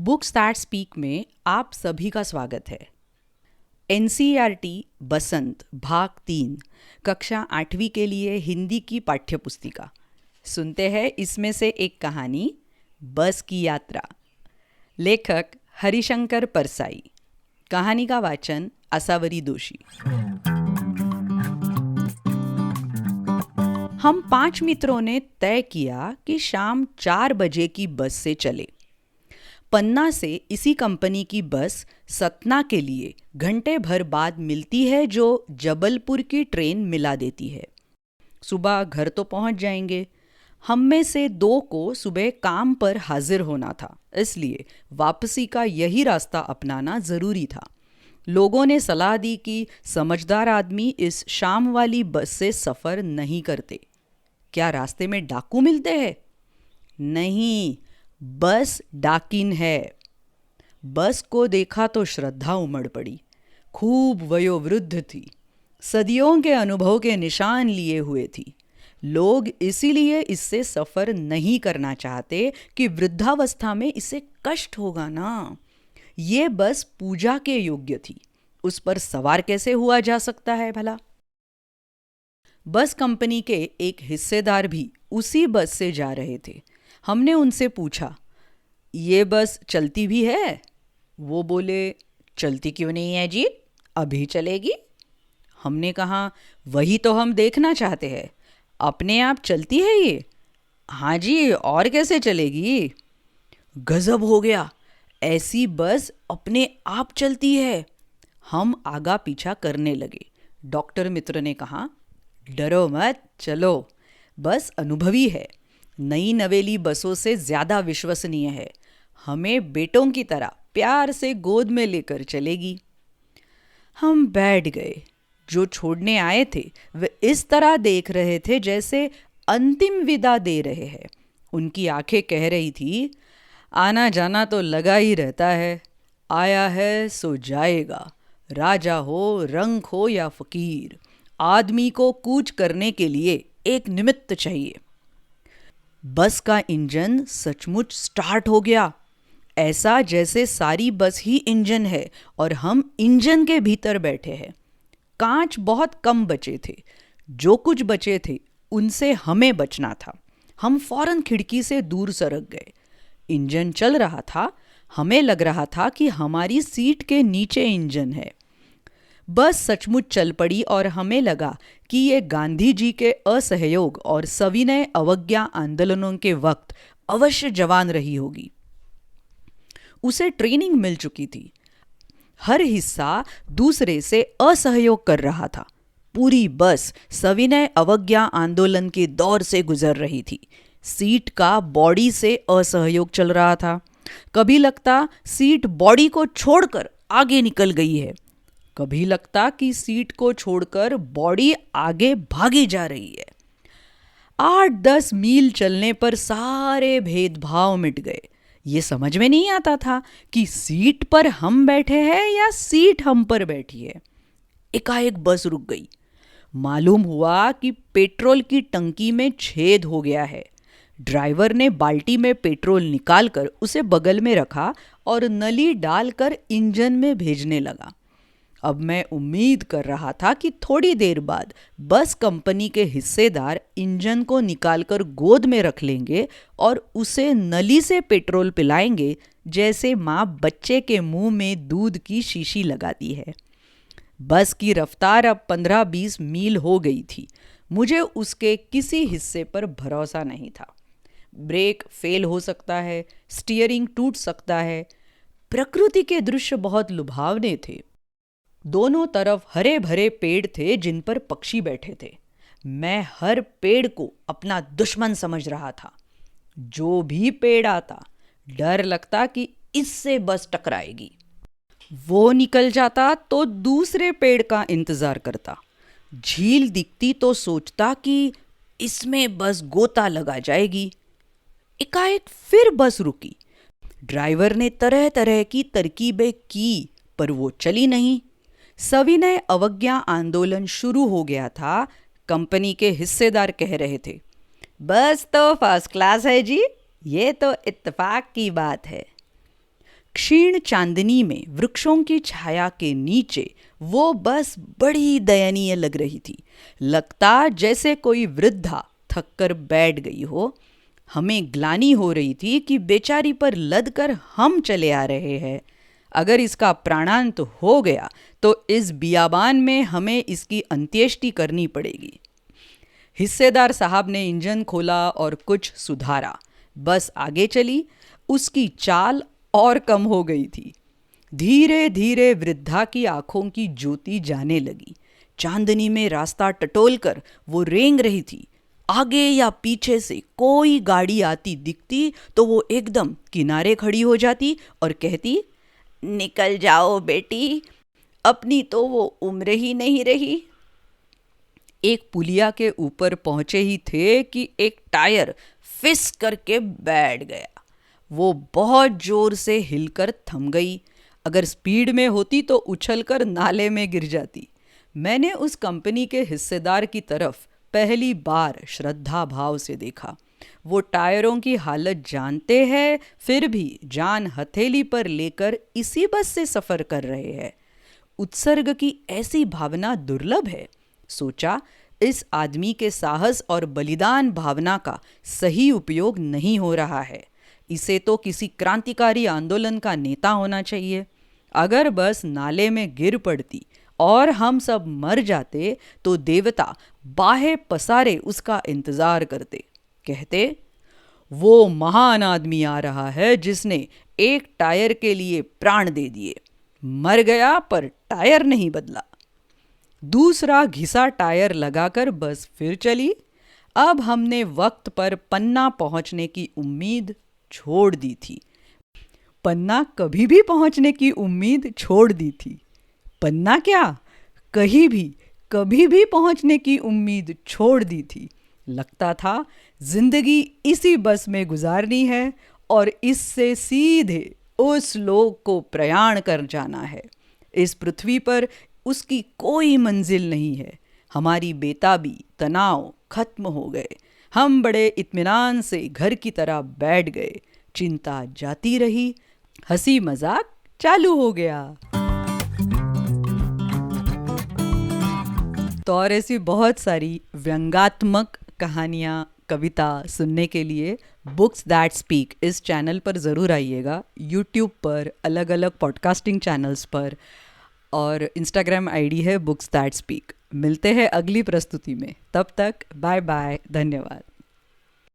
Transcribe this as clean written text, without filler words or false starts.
Books that speak में आप सभी का स्वागत है। एनसीईआरटी बसंत भाग 3 कक्षा 8वीं के लिए हिंदी की पाठ्यपुस्तिका। सुनते हैं इसमें से एक कहानी, बस की यात्रा। लेखक हरिशंकर परसाई। कहानी का वाचन आसावरी दोषी। हम 5 मित्रों ने तय किया कि शाम 4 बजे की बस से चले। पन्ना से इसी कंपनी की बस सतना के लिए घंटे भर बाद मिलती है, जो जबलपुर की ट्रेन मिला देती है। सुबह घर तो पहुंच जाएंगे। हम में से 2 को सुबह काम पर हाजिर होना था, इसलिए वापसी का यही रास्ता अपनाना ज़रूरी था। लोगों ने सलाह दी कि समझदार आदमी इस शाम वाली बस से सफ़र नहीं करते। क्या रास्ते में डाकू मिलते हैं? नहीं, बस डाकिन है। बस को देखा तो श्रद्धा उमड़ पड़ी। खूब वयोवृद्ध थी, सदियों के अनुभव के निशान लिए हुए थी। लोग इसीलिए इससे सफ़र नहीं करना चाहते कि वृद्धावस्था में इसे कष्ट होगा ना। ये बस पूजा के योग्य थी, उस पर सवार कैसे हुआ जा सकता है भला? बस कंपनी के एक हिस्सेदार भी उसी बस से जा रहे थे। हमने उनसे पूछा, ये बस चलती भी है? वो बोले, चलती क्यों नहीं है जी, अभी चलेगी। हमने कहा, वही तो हम देखना चाहते हैं, अपने आप चलती है ये? हाँ जी, और कैसे चलेगी। गजब हो गया, ऐसी बस अपने आप चलती है। हम आगा पीछा करने लगे। डॉक्टर मित्र ने कहा, डरो मत, चलो, बस अनुभवी है, नई नवेली बसों से ज़्यादा विश्वसनीय है, हमें बेटों की तरह प्यार से गोद में लेकर चलेगी। हम बैठ गए। जो छोड़ने आए थे वे इस तरह देख रहे थे जैसे अंतिम विदा दे रहे हैं। उनकी आंखें कह रही थी, आना जाना तो लगा ही रहता है, आया है सो जाएगा, राजा हो, रंक हो या फकीर, आदमी को कूच करने के लिए एक निमित्त चाहिए। बस का इंजन सचमुच स्टार्ट हो गया, ऐसा जैसे सारी बस ही इंजन है और हम इंजन के भीतर बैठे हैं। कांच बहुत कम बचे थे, जो कुछ बचे थे उनसे हमें बचना था। हम फौरन खिड़की से दूर सरक गए। इंजन चल रहा था, हमें लग रहा था कि हमारी सीट के नीचे इंजन है। बस सचमुच चल पड़ी और हमें लगा कि ये गांधी जी के असहयोग और सविनय अवज्ञा आंदोलनों के वक्त अवश्य जवान रही होगी। उसे ट्रेनिंग मिल चुकी थी। हर हिस्सा दूसरे से असहयोग कर रहा था। पूरी बस सविनय अवज्ञा आंदोलन के दौर से गुजर रही थी। सीट का बॉडी से असहयोग चल रहा था। कभी लगता सीट बॉडी को छोड़कर आगे निकल गई है, कभी लगता कि सीट को छोड़कर बॉडी आगे भागी जा रही है। 8-10 मील चलने पर सारे भेदभाव मिट गए। ये समझ में नहीं आता था कि सीट पर हम बैठे हैं या सीट हम पर बैठी है। एकाएक बस रुक गई। मालूम हुआ कि पेट्रोल की टंकी में छेद हो गया है। ड्राइवर ने बाल्टी में पेट्रोल निकालकर उसे बगल में रखा और नली डालकर इंजन में भेजने लगा। अब मैं उम्मीद कर रहा था कि थोड़ी देर बाद बस कंपनी के हिस्सेदार इंजन को निकालकर गोद में रख लेंगे और उसे नली से पेट्रोल पिलाएंगे, जैसे माँ बच्चे के मुंह में दूध की शीशी लगाती है। बस की रफ्तार अब 15-20 मील हो गई थी। मुझे उसके किसी हिस्से पर भरोसा नहीं था। ब्रेक फेल हो सकता है, स्टीयरिंग टूट सकता है। प्रकृति के दृश्य बहुत लुभावने थे। दोनों तरफ हरे भरे पेड़ थे जिन पर पक्षी बैठे थे। मैं हर पेड़ को अपना दुश्मन समझ रहा था। जो भी पेड़ आता, डर लगता कि इससे बस टकराएगी। वो निकल जाता तो दूसरे पेड़ का इंतजार करता। झील दिखती तो सोचता कि इसमें बस गोता लगा जाएगी। एकाएक फिर बस रुकी। ड्राइवर ने तरह तरह की तरकीबें की, पर वो चली नहीं। सविनय अवज्ञा आंदोलन शुरू हो गया था। कंपनी के हिस्सेदार कह रहे थे, बस तो फर्स्ट क्लास है जी, ये तो इत्तेफाक की बात है। क्षीण चांदनी में वृक्षों की छाया के नीचे वो बस बड़ी दयनीय लग रही थी। लगता जैसे कोई वृद्धा थक कर बैठ गई हो। हमें ग्लानि हो रही थी कि बेचारी पर लदकर हम चले आ रहे हैं। अगर इसका प्राणांत हो गया तो इस बियाबान में हमें इसकी अंत्येष्टि करनी पड़ेगी। हिस्सेदार साहब ने इंजन खोला और कुछ सुधारा। बस आगे चली। उसकी चाल और कम हो गई थी। धीरे धीरे वृद्धा की आंखों की ज्योति जाने लगी। चांदनी में रास्ता टटोलकर वो रेंग रही थी। आगे या पीछे से कोई गाड़ी आती दिखती तो वो एकदम किनारे खड़ी हो जाती और कहती, निकल जाओ बेटी, अपनी तो वो उम्र ही नहीं रही। एक पुलिया के ऊपर पहुंचे ही थे कि एक टायर फिस करके बैठ गया। वो बहुत जोर से हिलकर थम गई। अगर स्पीड में होती तो उछलकर नाले में गिर जाती। मैंने उस कंपनी के हिस्सेदार की तरफ पहली बार श्रद्धा भाव से देखा। वो टायरों की हालत जानते हैं, फिर भी जान हथेली पर लेकर इसी बस से सफ़र कर रहे हैं। उत्सर्ग की ऐसी भावना दुर्लभ है। सोचा, इस आदमी के साहस और बलिदान भावना का सही उपयोग नहीं हो रहा है। इसे तो किसी क्रांतिकारी आंदोलन का नेता होना चाहिए। अगर बस नाले में गिर पड़ती और हम सब मर जाते तो देवता बाहें पसारे उसका इंतजार करते। कहते, वो महान आदमी आ रहा है जिसने एक टायर के लिए प्राण दे दिए। मर गया पर टायर नहीं बदला। दूसरा घिसा टायर लगाकर बस फिर चली। अब हमने वक्त पर पन्ना पहुंचने की उम्मीद छोड़ दी थी। पन्ना कभी भी पहुंचने की उम्मीद छोड़ दी थी। पन्ना क्या, कहीं भी कभी भी पहुंचने की उम्मीद छोड़ दी थी। लगता था जिंदगी इसी बस में गुजारनी है और इससे सीधे उस लोक को प्रयाण कर जाना है। इस पृथ्वी पर उसकी कोई मंजिल नहीं है। हमारी बेताबी, तनाव खत्म हो गए। हम बड़े इत्मीनान से घर की तरह बैठ गए। चिंता जाती रही, हंसी मजाक चालू हो गया। तो और ऐसी बहुत सारी व्यंग्यात्मक कहानियाँ, कविता सुनने के लिए बुक्स दैट स्पीक इस चैनल पर ज़रूर आइएगा। यूट्यूब पर, अलग अलग पॉडकास्टिंग चैनल्स पर, और इंस्टाग्राम आईडी है बुक्स दैट स्पीक। मिलते हैं अगली प्रस्तुति में। तब तक बाय बाय, धन्यवाद।